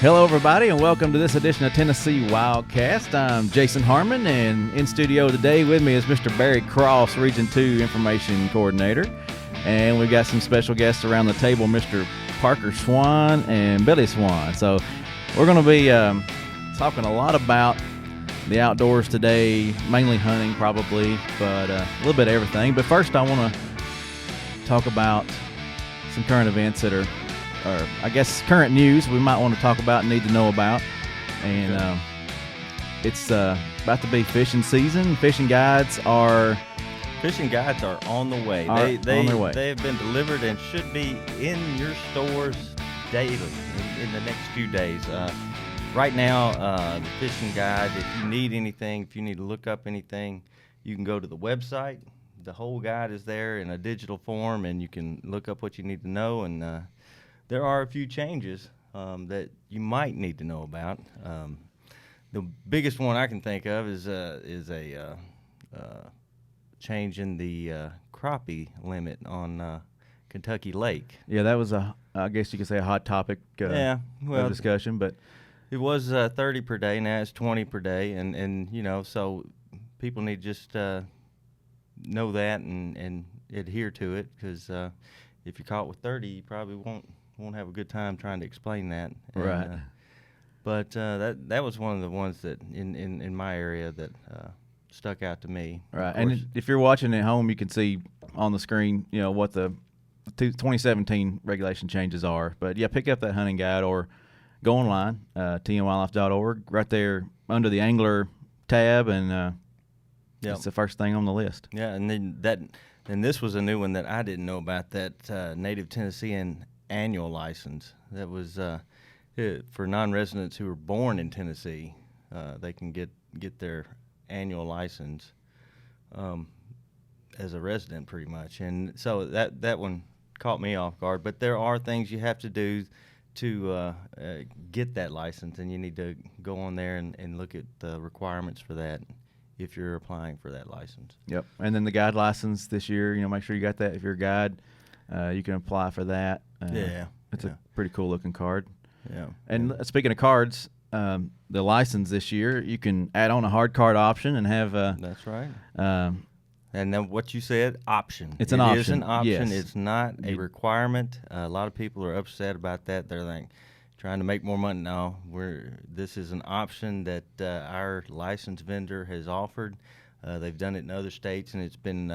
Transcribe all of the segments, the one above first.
Hello, everybody, and welcome to this edition of Tennessee WildCast. I'm Jason Harmon, and in studio today with me is Mr. Barry Cross, Region 2 Information Coordinator. And we've got some special guests around the table, Mr. Parker Swan and Billy Swan. So we're going to be talking a lot about the outdoors today, mainly hunting probably, but a little bit of everything. But first I want to talk about some current events that are, or I guess current news we might want to talk about and need to know about. And it's about to be fishing season. Fishing guides are on the way. On their way. They have been delivered and should be in your stores daily in the next few days. Right now, the fishing guide, if you need anything, if you need to look up anything, you can go to the website. The whole guide is there in a digital form, and you can look up what you need to know. And there are a few changes that you might need to know about. The biggest one I can think of is a change in the crappie limit on Kentucky Lake. Yeah, that was I guess you could say a hot topic of discussion, but it was 30 per day. Now it's 20 per day, and you know, so people need to just know that and adhere to it, because if you're caught with 30, you probably won't have a good time trying to explain that. And, right. But that was one of the ones that in my area that stuck out to me. Right, and if you're watching at home, you can see on the screen, you know, what the 2017 regulation changes are. But yeah, pick up that hunting guide or go online, tnwildlife.org, right there under the angler tab, and it's the first thing on the list. Yeah, and then this was a new one that I didn't know about, that native Tennessean annual license. That was for non-residents who were born in Tennessee. They can get their annual license as a resident, pretty much. And so that one caught me off guard. But there are things you have to do to get that license, and you need to go on there and look at the requirements for that if you're applying for that license. Yep. And then the guide license this year, you know, make sure you got that. If you're a guide, you can apply for that. It's a pretty cool looking card. Yeah. And speaking of cards, the license this year, you can add on a hard card option and have that's right. And then what you said, option. It is an option. Yes. Yes. It's not a requirement. A lot of people are upset about that. They're like trying to make more money. No, this is an option that our license vendor has offered. They've done it in other states, and it's been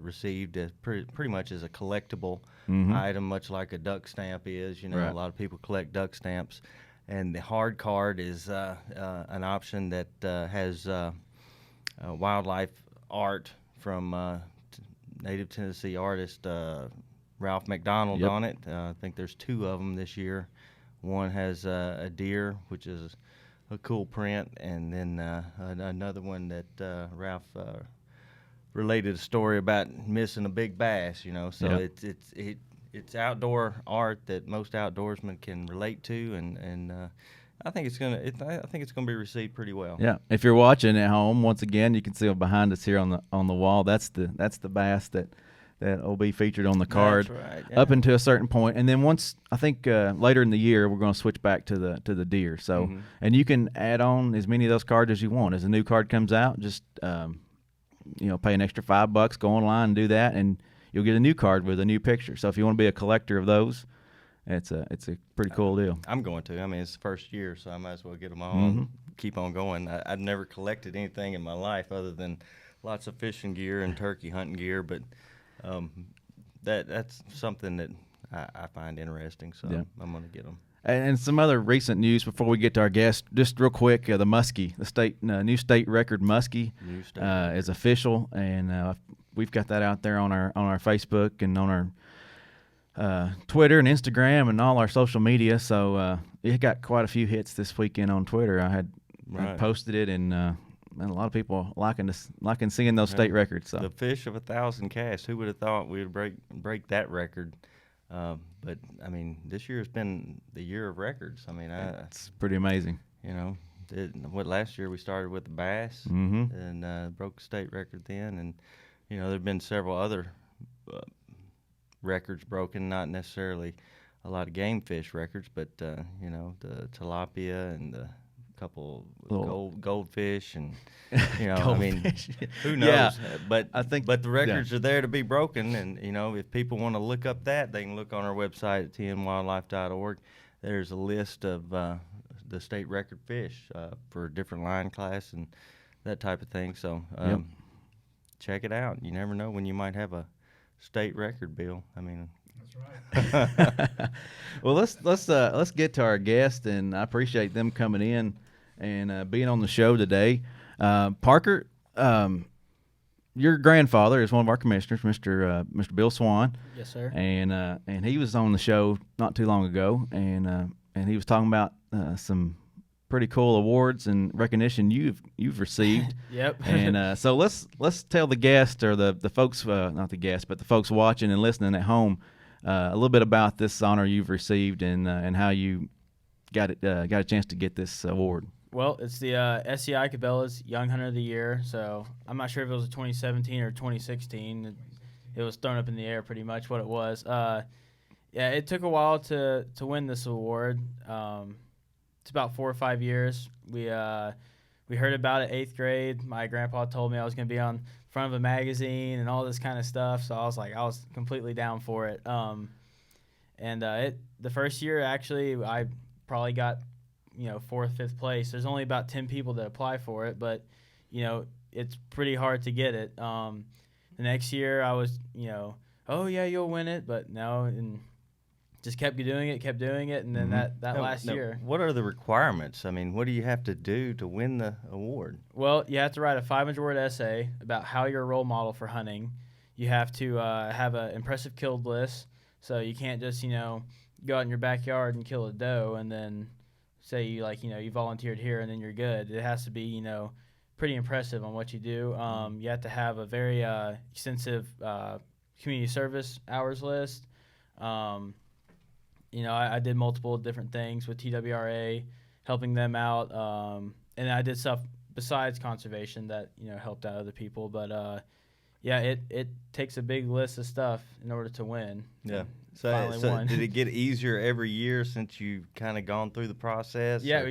received as pretty much as a collectible item, much like a duck stamp is. You know, right. A lot of people collect duck stamps, and the hard card is an option that has wildlife art from native Tennessee artist Ralph McDonald on it. I think there's 2 of them this year. One has a deer, which is a cool print, and then another one that Ralph related a story about missing a big bass. You know, so it's outdoor art that most outdoorsmen can relate to, and I think it's gonna be received pretty well. Yeah, if you're watching at home, once again, you can see behind us here on the wall. That's the bass that will be featured on the card. That's right, yeah. Up until a certain point, and then once I think later in the year we're going to switch back to the deer. So and you can add on as many of those cards as you want. As a new card comes out, just pay an extra $5, go online and do that, and you'll get a new card with a new picture. So if you want to be a collector of those, it's a pretty cool deal. I'm going to. I mean, it's the first year, so I might as well get them all and keep on going. I've never collected anything in my life other than lots of fishing gear and turkey hunting gear, but that's something that I find interesting, so I'm going to get them. And some other recent news before we get to our guest, just real quick, the muskie, the new state record muskie is official, and we've got that out there on our Facebook and on our Twitter and Instagram and all our social media. So it got quite a few hits this weekend on Twitter. I posted it, and a lot of people liking seeing those state records. So the fish of 1,000 casts. Who would have thought we would break that record? But I mean, this year has been the year of records. I mean, it's pretty amazing. You know, last year we started with the bass and broke the state record then, and you know, there've been several other records broken, not necessarily a lot of game fish records, but the tilapia and the couple goldfish and I mean, who knows? Yeah, but I think, but the records are there to be broken, and if people want to look up that, they can look on our website at tnwildlife.org. There's a list of the state record fish for different line class and that type of thing. So check it out. You never know when you might have a state record, Bill. I mean. That's right. Well, let's get to our guest, and I appreciate them coming in and being on the show today. Parker, your grandfather is one of our commissioners, Mr. Bill Swan. Yes, sir. And he was on the show not too long ago, and he was talking about some pretty cool awards and recognition you've received. Yep. And so let's tell the guest, or the folks, not the guest, but the folks watching and listening at home, a little bit about this honor you've received and how you got a chance to get this award. Well, it's the SCI Cabela's Young Hunter of the Year. So I'm not sure if it was 2017 or 2016. It was thrown up in the air, pretty much what it was. Yeah, it took a while to win this award. It's about 4 or 5 years. We heard about it 8th grade. My grandpa told me I was going to be on front of a magazine and all this kind of stuff. So I was completely down for it. The first year, actually, I probably got 4th, 5th place. There's only about 10 people that apply for it, but it's pretty hard to get it. The next year I was oh yeah, you'll win it, but no, and just kept doing it, and then that last year. What are the requirements? I mean, what do you have to do to win the award? Well, you have to write a 500-word essay about how you're a role model for hunting. You have to have an impressive killed list, so you can't just go out in your backyard and kill a doe and then say you volunteered here and then you're good. It has to be pretty impressive on what you do. You have to have a very extensive community service hours list. I did multiple different things with TWRA, helping them out, and I did stuff besides conservation that helped out other people. But it takes a big list of stuff in order to win. Yeah. So did it get easier every year since you've kind of gone through the process? Yeah,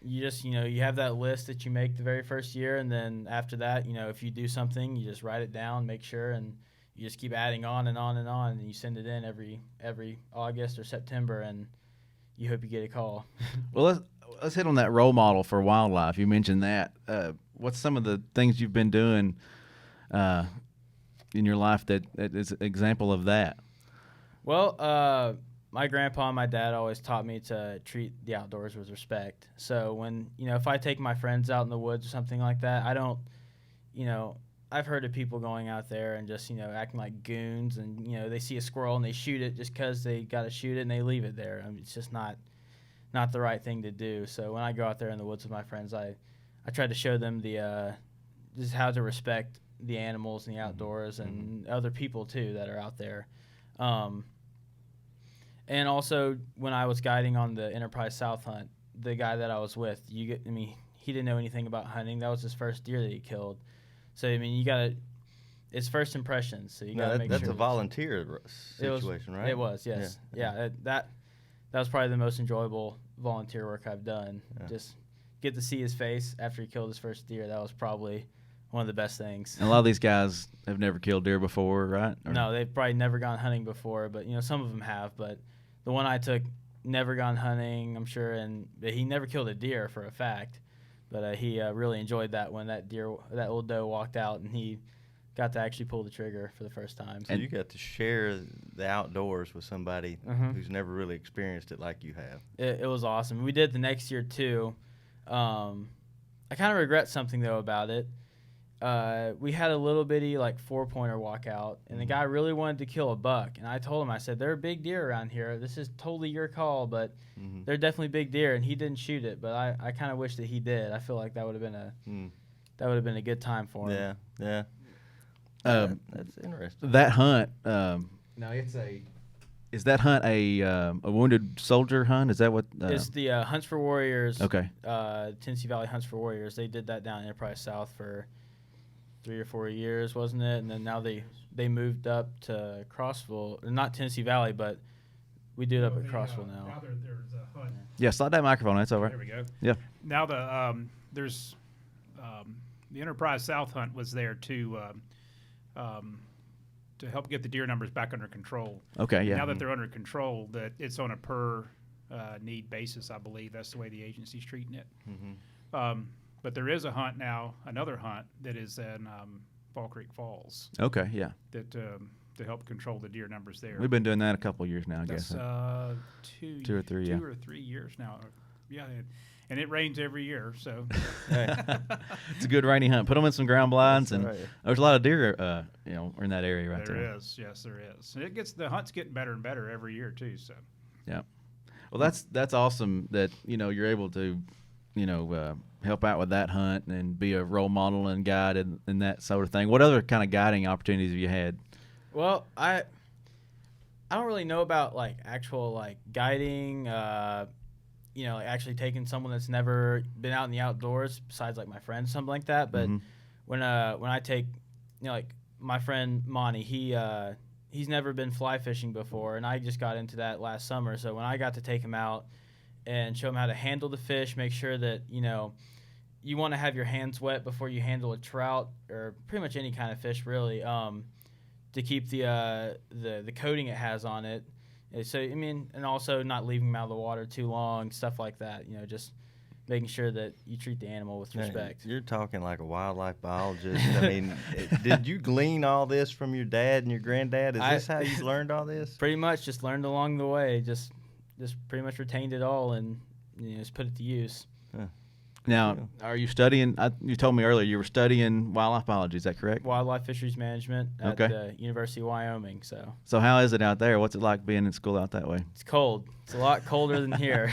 you have that list that you make the very first year, and then after that, if you do something, you just write it down, make sure, and you just keep adding on and on and on, and you send it in every August or September, and you hope you get a call. Well, let's hit on that role model for wildlife. You mentioned that. What's some of the things you've been doing in your life that is an example of that? Well, my grandpa and my dad always taught me to treat the outdoors with respect. So when, if I take my friends out in the woods or something like that, I don't, I've heard of people going out there and just, acting like goons, and, they see a squirrel and they shoot it just because they got to shoot it and they leave it there. I mean, it's just not the right thing to do. So when I go out there in the woods with my friends, I try to show them just how to respect the animals and the outdoors and other people too that are out there. And also, when I was guiding on the Enterprise South hunt, the guy that I was with, he didn't know anything about hunting. That was his first deer that he killed. So, it's first impressions. So you got to make sure. That's a volunteer situation, right? It was, yes. Yeah, that was probably the most enjoyable volunteer work I've done. Yeah. Just get to see his face after he killed his first deer. That was probably one of the best things. And a lot of these guys have never killed deer before, right? No, they've probably never gone hunting before, but some of them have. But the one I took never gone hunting, I'm sure, and he never killed a deer for a fact. But he really enjoyed that when that little doe walked out and he got to actually pull the trigger for the first time. So you got to share the outdoors with somebody who's never really experienced it like you have. It was awesome. We did the next year too. I kind of regret something though about it. We had a little bitty 4-pointer walkout, and the guy really wanted to kill a buck. And I told him, I said, there are big deer around here. This is totally your call, but they're definitely big deer. And he didn't shoot it, but I kind of wish that he did. I feel like that would have been a good time for him. Yeah. That's interesting. That hunt. Is that hunt a wounded soldier hunt? Is that what? It's the Hunts for Warriors. Okay. Tennessee Valley Hunts for Warriors. They did that down in Enterprise South for 3 or 4 years, wasn't it? And then now they moved up to Crossville, not Tennessee Valley, but We do it up Well, at the, Crossville now. Now there's a hunt. Yeah, slide that microphone. That's over. There we go. Yeah. Now there's the Enterprise South hunt was there to help get the deer numbers back under control. Okay, yeah. Now that they're under control, that it's on a per need basis, I believe. That's the way the agency's treating it. But there is a hunt now, another hunt that is in Fall Creek Falls Okay, yeah. that to help control the deer numbers there. We've been doing that a couple of years now, I That's guess. 2 or 3, yeah. 2 or 3 years now. Yeah, and it rains every year, so. It's a good rainy hunt. Put them in some ground blinds, and right. there's a lot of deer, in that area right there. There is, yes, there is. And the hunt's getting better and better every year too. So. Yeah. Well, that's awesome that you're able to, help out with that hunt and be a role model and guide and that sort of thing. What other kind of guiding opportunities have you had? Well, I don't really know about like actual like guiding. Like actually taking someone that's never been out in the outdoors, besides like my friends, something like that. But when I take, like my friend Monty, he's never been fly fishing before, and I just got into that last summer. So when I got to take him out and show him how to handle the fish, make sure that you want to have your hands wet before you handle a trout or pretty much any kind of fish, really, to keep the coating it has on it. So and also not leaving them out of the water too long, stuff like that. Just making sure that you treat the animal with respect. You're talking like a wildlife biologist. I mean, did you glean all this from your dad and your granddad? Is this how you learned all this? Pretty much, just learned along the way. Just pretty much retained it all and just put it to use. Now, are you studying? You told me earlier you were studying wildlife biology. Is that correct? Wildlife fisheries management at the University of Wyoming. So how is it out there? What's it like being in school out that way? It's cold. It's a lot colder than here.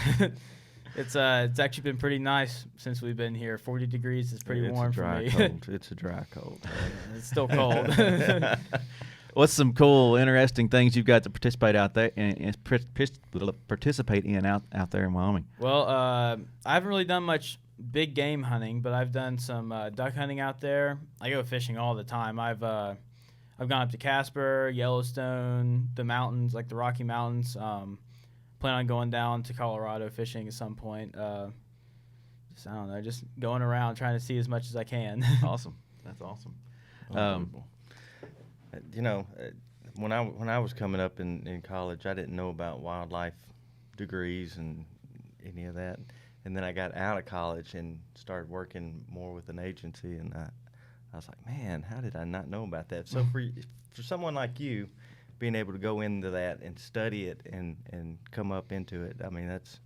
It's actually been pretty nice since we've been here. 40 degrees is pretty warm for me. It's a dry cold. It's still cold. What's some cool, interesting things you've got to participate out there and participate in out there in Wyoming? Well, I haven't really done much big game hunting, but I've done some duck hunting out there. I go fishing all the time. I've gone up to Casper, Yellowstone, the mountains, like the Rocky Mountains. Plan on going down to Colorado fishing at some point. Just going around trying to see as much as I can. Awesome. That's awesome. When I was coming up in college, I didn't know about wildlife degrees and any of that. And then I got out of college and started working more with an agency, and I was like, man, how did I not know about that? So for someone like you, being able to go into that and study it and come up into it, I mean, that's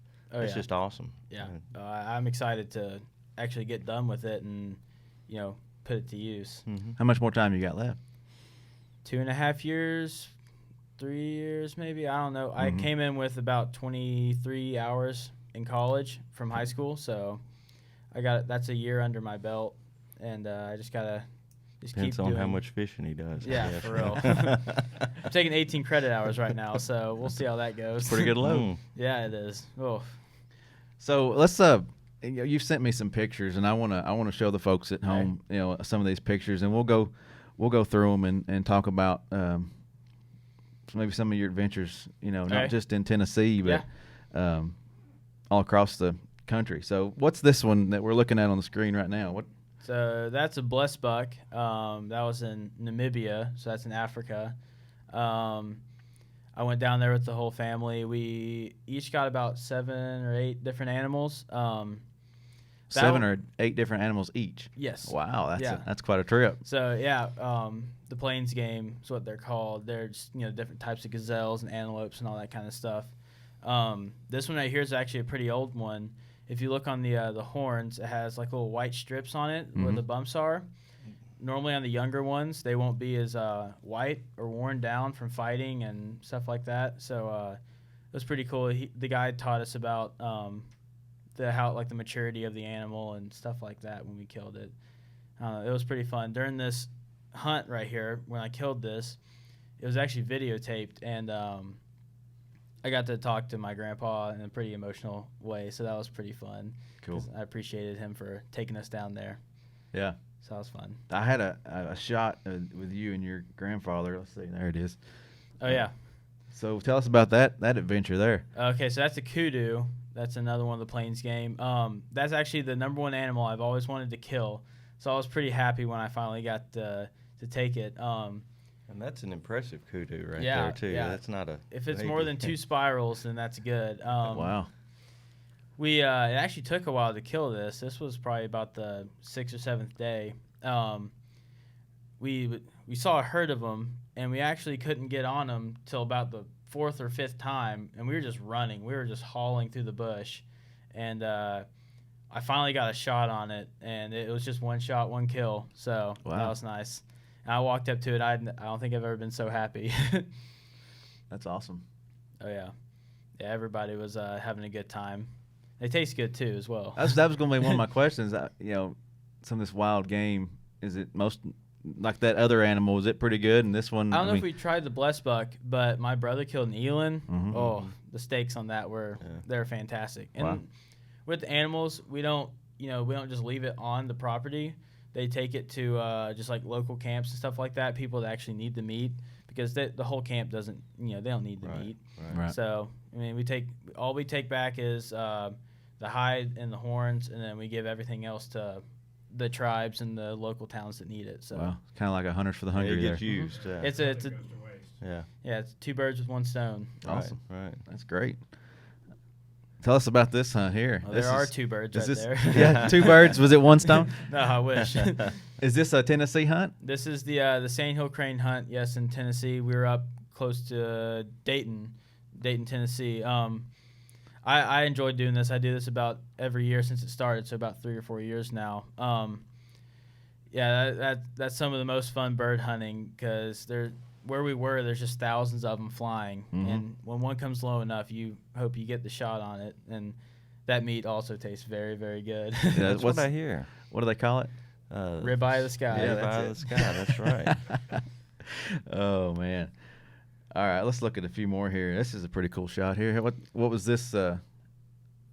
just awesome. Yeah, I'm excited to actually get done with it and put it to use. Mm-hmm. How much more time you got left? 2.5 years, 3 years maybe. I don't know. I came in with about 23 hours in college from high school, so that's a year under my belt, and I just gotta keep doing. Depends on how much fishing he does. Yeah, for real. I'm taking 18 credit hours right now, so we'll see how that goes. Pretty good load. Yeah, it is. Oh. So let's you've sent me some pictures, and I wanna show the folks at home some of these pictures, and we'll go through them and talk about maybe some of your adventures. Not just in Tennessee, but all across the country. So what's this one that we're looking at on the screen right now? So that's a blessed buck. That was in Namibia, so that's in Africa. I went down there with the whole family. We each got about 7 or 8 different animals. 7 or 8 different animals each? Yes. Wow, that's quite a trip. So, the Plains game is what they're called. They're just, different types of gazelles and antelopes and all that kind of stuff. This one right here is actually a pretty old one. If you look on the horns, it has like little white strips on it where the bumps are. Normally on the younger ones, they won't be as white or worn down from fighting and stuff like that. So it was pretty cool. The guy taught us about the maturity of the animal and stuff like that when we killed it. It was pretty fun. During this hunt right here, when I killed this, it was actually videotaped, and I got to talk to my grandpa in a pretty emotional way, so that was pretty fun. Cool. I appreciated him for taking us down there. Yeah. So that was fun. I had a shot with you and your grandfather. Let's see. There it is. Oh, yeah. So tell us about that adventure there. Okay, so that's a kudu. That's another one of the plains game. That's actually the number one animal I've always wanted to kill. So I was pretty happy when I finally got to take it. And that's an impressive kudu right Yeah, there too. yeah. That's not a. If it's baby. more than 2 spirals, then that's good. Wow. It actually took a while to kill this. This was probably about the 6th or 7th day. We saw a herd of them, and we actually couldn't get on them till about the 4th or 5th time, and we were just running. We were just hauling through the bush, and I finally got a shot on it, and it was just 1 shot, 1 kill. So Wow. that was nice. And I walked up to it. I don't think I've ever been so happy. That's awesome. Oh yeah, everybody was having a good time. They taste good too, as well. That was going to be one of my questions. Some of this wild game, is it most like that other animal? Is it pretty good? And this one, I don't know if we tried the blessed buck, but my brother killed an eland. Mhm. Oh, the steaks on that they're fantastic. And with the animals, we don't just leave it on the property. They take it to just like local camps and stuff like that. People that actually need the meat, because the whole camp doesn't, they don't need the meat. Right. So I mean, we take back is the hide and the horns, and then we give everything else to the tribes and the local towns that need it. So Wow, kind of like a Hunters for the Hungry It there. gets used. it's It a goes to waste. Yeah. it's 2 birds with 1 stone. Awesome. Right. That's great. Tell us about this hunt here. Well, This there are is- 2 birds is right this, there. Yeah, 2 birds. Was it 1 stone? No, I wish. Is this a Tennessee hunt? This is the Sandhill Crane hunt. Yes, in Tennessee. We were up close to Dayton, Tennessee. I enjoyed doing this. I do this about every year since it started, so about 3 or 4 years now. That's some of the most fun bird hunting, because where we were, there's just thousands of them flying, and when one comes low enough, you hope you get the shot on it, and that meat also tastes very, very good. Yeah, That's what I hear. What do they call it? Ribeye of the sky. Yeah, that's by it. the sky. That's right. Oh man! All right, let's look at a few more here. This is a pretty cool shot here. What was this?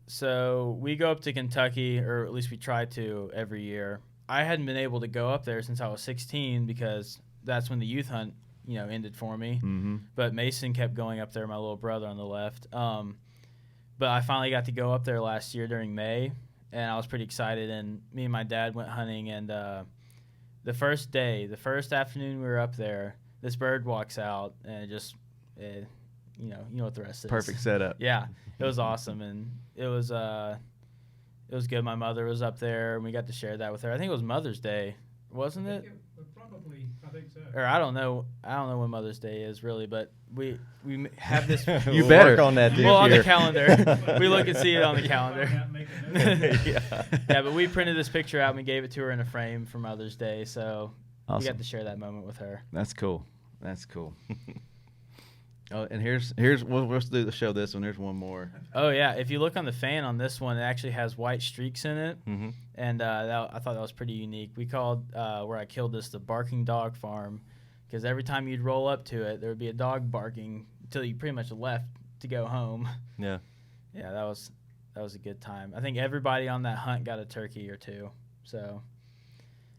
So we go up to Kentucky, or at least we try to every year. I hadn't been able to go up there since I was 16, because that's when the youth hunt, ended for me. Mm-hmm. But Mason kept going up there, my little brother on the left. But I finally got to go up there last year during May, and I was pretty excited. And me and my dad went hunting, and the first afternoon we were up there, this bird walks out, and you know what the rest is. Perfect setup. Yeah, it was awesome, and it was good. My mother was up there, and we got to share that with her. I think it was Mother's Day, wasn't it? Probably, I think so. Or I don't know when Mother's Day is really, but we have this. You We'll better. work on that this Well, on the year. calendar, we look and see it on the calendar. Yeah. Yeah, but we printed this picture out and we gave it to her in a frame for Mother's Day, so we Awesome. got to share that moment with her. That's cool. That's cool. Oh, and here's we'll show this one. There's one more. Oh yeah, if you look on the fan on this one, it actually has white streaks in it, Mm-hmm. and I thought that was pretty unique. We called where I killed this the Barking Dog Farm, because every time you'd roll up to it, there would be a dog barking until you pretty much left to go home. Yeah. Yeah, that was a good time. I think everybody on that hunt got a turkey or 2. So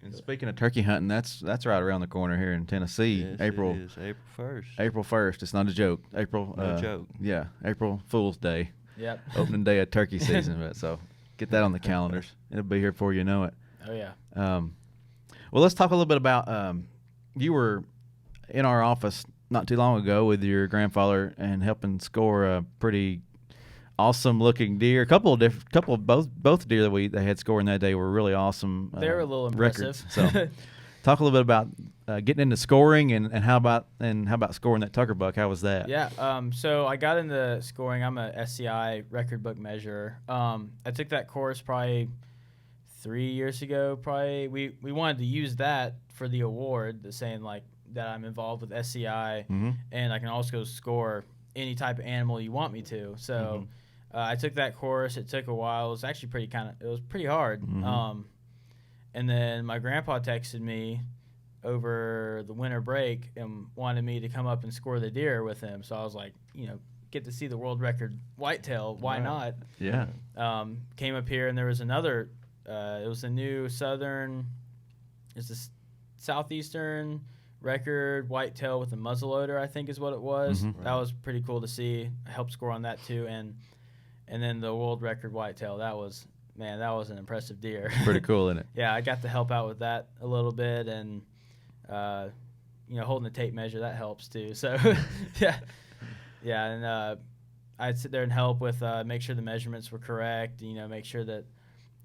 And speaking of turkey hunting, that's right around the corner here in Tennessee. Yes, April it is. April 1st. April 1st. It's not a joke. No joke. Yeah, April Fool's Day, yep. opening day of turkey season. But so get that on the calendars. It'll be here before you know it. Oh yeah. Well, let's talk a little bit about you were in our office not too long ago with your grandfather and helping score a pretty awesome looking deer. Both deer that they had scoring that day were really awesome. They were a little records. impressive. So talk a little bit about getting into scoring and how about scoring that Tucker buck? How was that? Yeah. So I got into scoring. I'm a SCI record book measurer. I took that course probably 3 years ago. Probably we wanted to use that for the award, saying like that I'm involved with SCI Mm-hmm. and I can also score any type of animal you want me to. So I took that course. It took a while. It was actually it was pretty hard. Mhm. And then my grandpa texted me over the winter break and wanted me to come up and score the deer with him. So I was like, get to see the world record whitetail. Why Right. Yeah. not? Came up here and there was another. It was a new southeastern record whitetail with a muzzleloader, I think is what it was. Mhm. That was pretty cool to see. I helped score on that too, and then the world record whitetail. That was an impressive deer. Pretty cool, isn't it? Yeah, I got to help out with that a little bit, and holding the tape measure, that helps too. So yeah, and I'd sit there and help with make sure the measurements were correct. Make sure that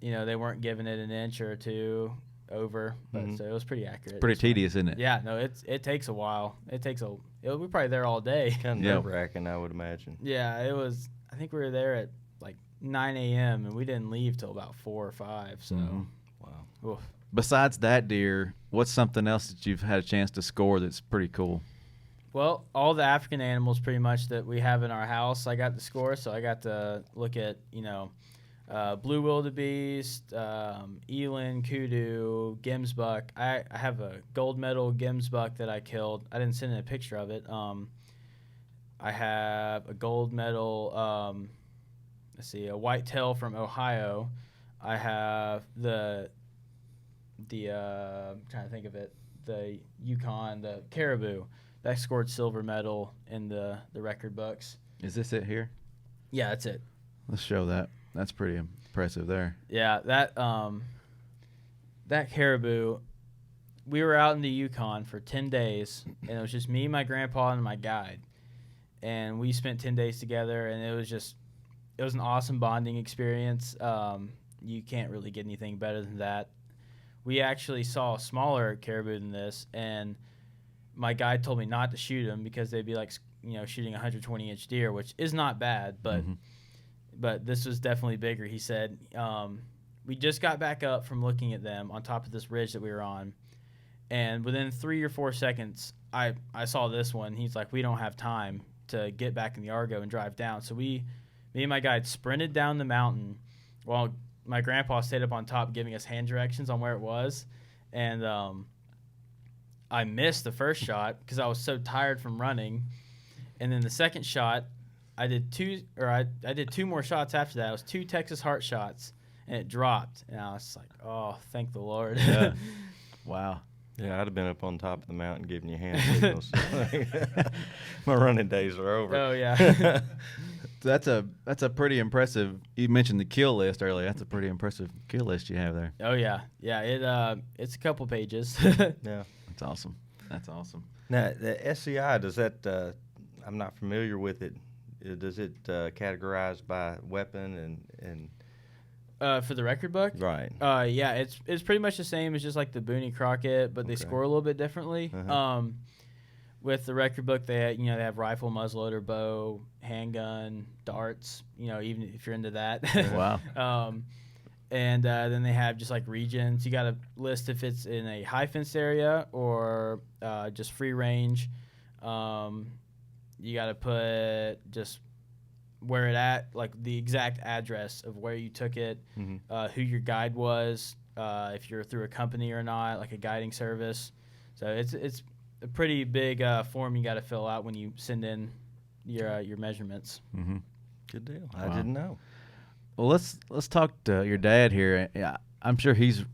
they weren't giving it an inch or two over, but so it was pretty accurate. Pretty tedious, isn't it? Yeah, no, it takes a while. We're probably there all day. Kind of nerve-wracking, I would imagine. Yeah, it was. I think we were there at like 9 a.m. and we didn't leave till about 4 or 5. So, Wow. Oof. Besides that deer, what's something else that you've had a chance to score that's pretty cool? Well, all the African animals pretty much that we have in our house, I got to score. So I got to look at blue wildebeest, eland, kudu, Gemsbuck. I have a gold medal Gemsbuck that I killed. I didn't send in a picture of it. I have a gold medal, a whitetail from Ohio. I have the I'm trying to think of it, the Yukon, the caribou. That scored silver medal in the record books. Is this it here? Yeah, that's it. Let's show that. That's pretty impressive there. Yeah, that caribou, we were out in the Yukon for 10 days, and it was just me, my grandpa, and my guide. And we spent 10 days together, and it was an awesome bonding experience. You can't really get anything better than that. We actually saw a smaller caribou than this, and my guide told me not to shoot them because they'd be like, shooting a 120-inch deer, which is not bad, but this was definitely bigger. He said, we just got back up from looking at them on top of this ridge that we were on, and within 3 or 4 seconds, I saw this one. He's like, we don't have time to get back in the Argo and drive down. So me and my guide sprinted down the mountain while my grandpa stayed up on top giving us hand directions on where it was. And I missed the first shot because I was so tired from running. And then the second shot, I did two more shots after that. It was 2 Texas Heart shots, and it dropped. And I was like, oh, thank the Lord. Yeah. Wow. Yeah, I'd have been up on top of the mountain giving you hand signals. My running days are over. Oh, yeah. That's a pretty impressive. You mentioned the kill list earlier. That's a pretty impressive kill list you have there. Oh, yeah. Yeah, it's a couple pages. Yeah. That's awesome. That's awesome. Now, the SCI, does that, I'm not familiar with it. Does it categorize by weapon and for the record book? Right. Yeah, it's pretty much the same as just like the Booney Crockett, but they score a little bit differently. Uh-huh. With the record book, they have rifle, muzzleloader, bow, handgun, darts. Even if you're into that. Wow. And then they have just like regions. You got to list if it's in a high fenced area or just free range. You got to put just where it at, like the exact address of where you took it, who your guide was, if you're through a company or not, like a guiding service. So it's a pretty big form you got to fill out when you send in your measurements. Mm-hmm. Good deal. Wow. I didn't know. Well, let's talk to your dad here. Yeah, I'm sure he's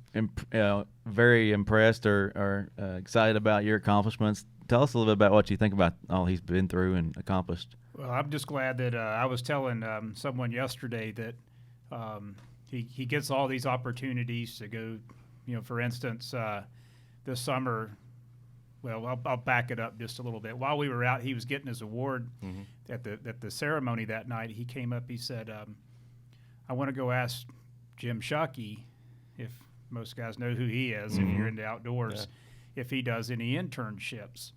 very impressed or excited about your accomplishments. Tell us a little bit about what you think about all he's been through and accomplished. Well, I'm just glad that I was telling someone yesterday that he gets all these opportunities to go. For instance, this summer. Well, I'll back it up just a little bit. While we were out, he was getting his award at the ceremony that night. He came up. He said, "I want to go ask Jim Shuckey, if most guys know who he is, if you're into outdoors, if he does any internships."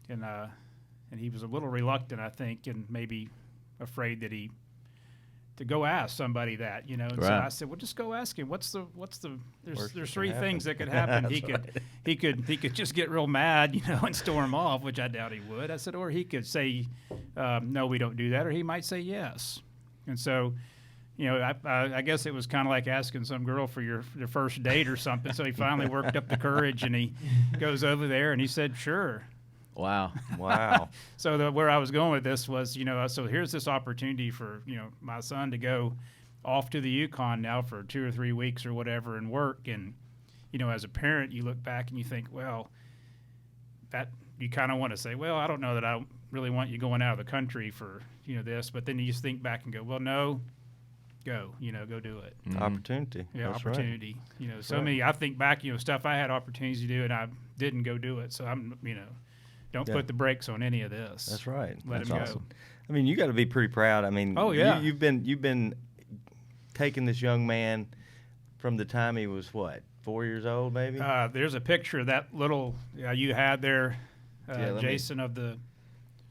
And he was a little reluctant, I think, and maybe afraid that to go ask somebody that, And right. so I said, well, just go ask him. There's 3 things that could happen. He could just get real mad, and storm off, which I doubt he would. I said, or he could say, no, we don't do that, or he might say yes. And so, I guess it was kind of like asking some girl for your first date or something. So he finally worked up the courage, and he goes over there, and he said, sure. Wow. Wow. So where I was going with this was, so here's this opportunity for, my son to go off to the Yukon now for 2 or 3 weeks or whatever and work. And, as a parent, you look back and you think, well, that you kind of want to say, well, I don't know that I really want you going out of the country for, this, but then you just think back and go, well, no, go do it. Mm-hmm. Opportunity. Yeah, That's opportunity. Right. So many. I think back, stuff I had opportunities to do and I didn't go do it. So I'm, don't put the brakes on any of this. That's right. Let That's him awesome. go. I mean, you got to be pretty proud. I mean, Oh, yeah. you've been taking this young man from the time he was what, 4 years old, maybe? There's a picture of that little you had there, let me Jason, of the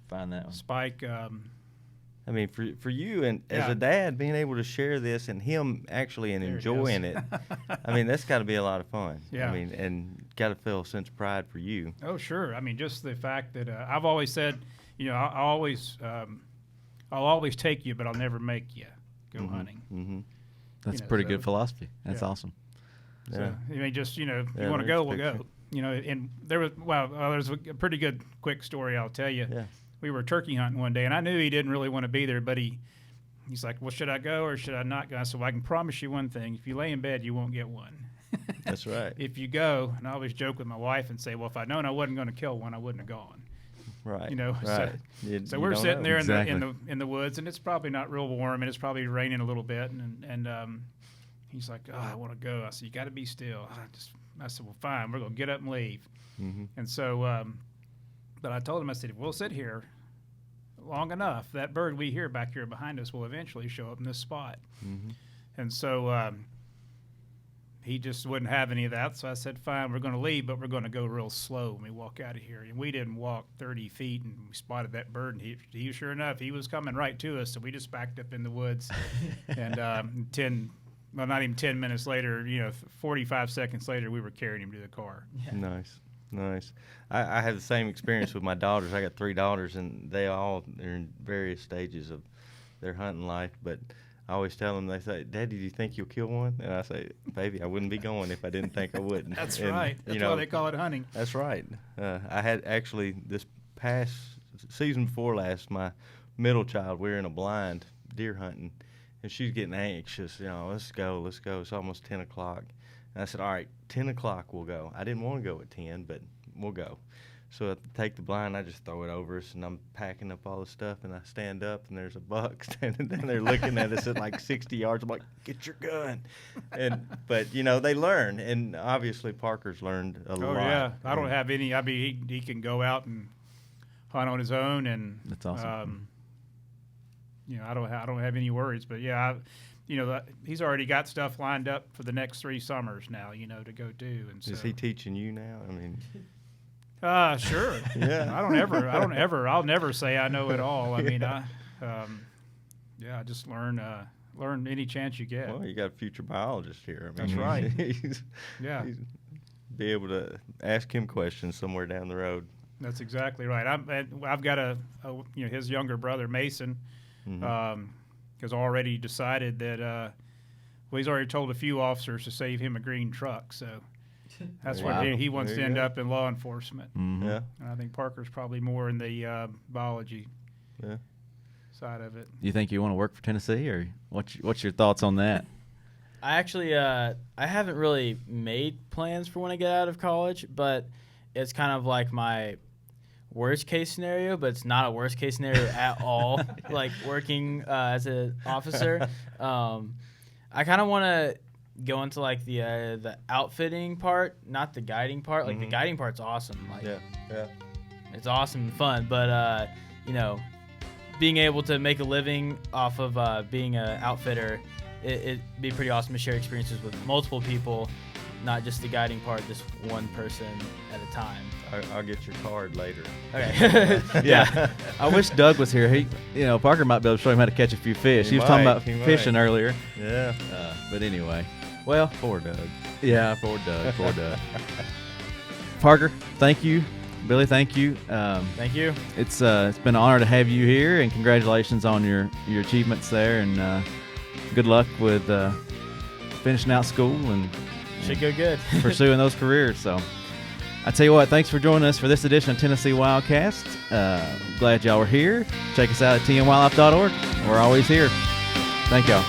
find that one. spike. I mean, for you and as Yeah. a dad, being able to share this and him actually and There it enjoying is. it, I mean, that's got to be a lot of fun. Yeah. I mean, and got to feel a sense of pride for you. Oh, sure. I mean, just the fact that I've always said, I'll always take you, but I'll never make you go hunting. Mm-hmm. That's know, pretty so- good philosophy. That's Yeah. awesome. So, Yeah. I mean, just, you Yeah, want to there's go, a we'll picture. go. And there was, there's a pretty good quick story I'll tell you. Yeah. We were turkey hunting one day, and I knew he didn't really want to be there, but he's like, well, should I go or should I not go? I said, well, I can promise you one thing. If you lay in bed, you won't get one. That's right. If you go, and I always joke with my wife and say, well, if I'd known I wasn't going to kill one, I wouldn't have gone. Right. So, Right. You we're don't sitting know. there Exactly. in the woods, and it's probably not real warm, and it's probably raining a little bit, and he's like, oh, I want to go. I said, you got to be still. I said, well, fine, we're going to get up and leave. Mm-hmm. And so, but I told him, I said, if we'll sit here long enough, that bird we hear back here behind us will eventually show up in this spot. Mm-hmm. And so he just wouldn't have any of that. So I said, fine, we're going to leave, but we're going to go real slow when we walk out of here. And we didn't walk 30 feet, and we spotted that bird. And he sure enough, he was coming right to us. So we just backed up in the woods. And not even 10 minutes later, 45 seconds later, we were carrying him to the car. Yeah. Nice. I have the same experience with my daughters. I got 3 daughters, and they're in various stages of their hunting life. But I always tell them, they say, Daddy, do you think you'll kill one? And I say, baby, I wouldn't be going if I didn't think I wouldn't. That's And, right. That's why they call it hunting. That's right. I had actually this past season before last, my middle child, we were in a blind deer hunting, and she's getting anxious. Let's go. It's almost 10 o'clock. And I said, all right, 10 o'clock we'll go. I didn't want to go at 10, but we'll go. So I take the blind, I just throw it over us, and I'm packing up all the stuff, and I stand up, and there's a buck standing down there looking at us at like 60 yards. I'm like, get your gun. But, they learn, and obviously Parker's learned a lot. Oh, yeah. I don't have any. I mean, he can go out and hunt on his own, and That's awesome. I don't have any worries. But yeah, he's already got stuff lined up for the next 3 summers now. To go do. And so, Is he teaching you now? I mean, sure. Yeah. I'll never say I know it all. I mean, I just learn any chance you get. well, you got a future biologist here. I That's mean, right. He's be able to ask him questions somewhere down the road. That's exactly right. I've got his younger brother Mason, has already decided that he's already told a few officers to save him a green truck. So that's Wow. what he wants There to you end go. up in law enforcement. Mhm. Yeah. And I think Parker's probably more in the biology Yeah. side of it. You think you want to work for Tennessee, or what's your thoughts on that? I actually I haven't really made plans for when I get out of college, but it's kind of like my worst case scenario, but it's not a worst case scenario at all. Like working as an officer, I kind of want to go into like the outfitting part, not the guiding part. Like the guiding part's awesome. Like Yeah. it's awesome and fun, but being able to make a living off of being an outfitter, it'd be pretty awesome to share experiences with multiple people, not just the guiding part, just one person at a time. I'll get your card later. Okay. Yeah. I wish Doug was here. Parker might be able to show him how to catch a few fish. He was talking about fishing earlier. Yeah. But anyway, well, Poor Doug. yeah, poor Doug. Parker, thank you. Billy, thank you. Thank you. It's been an honor to have you here, and congratulations on your achievements there, and good luck with finishing out school and Should go good. pursuing those careers. So I tell you what, thanks for joining us for this edition of Tennessee WildCast. Glad y'all were here. Check us out at tnwildlife.org. We're always here. Thank y'all.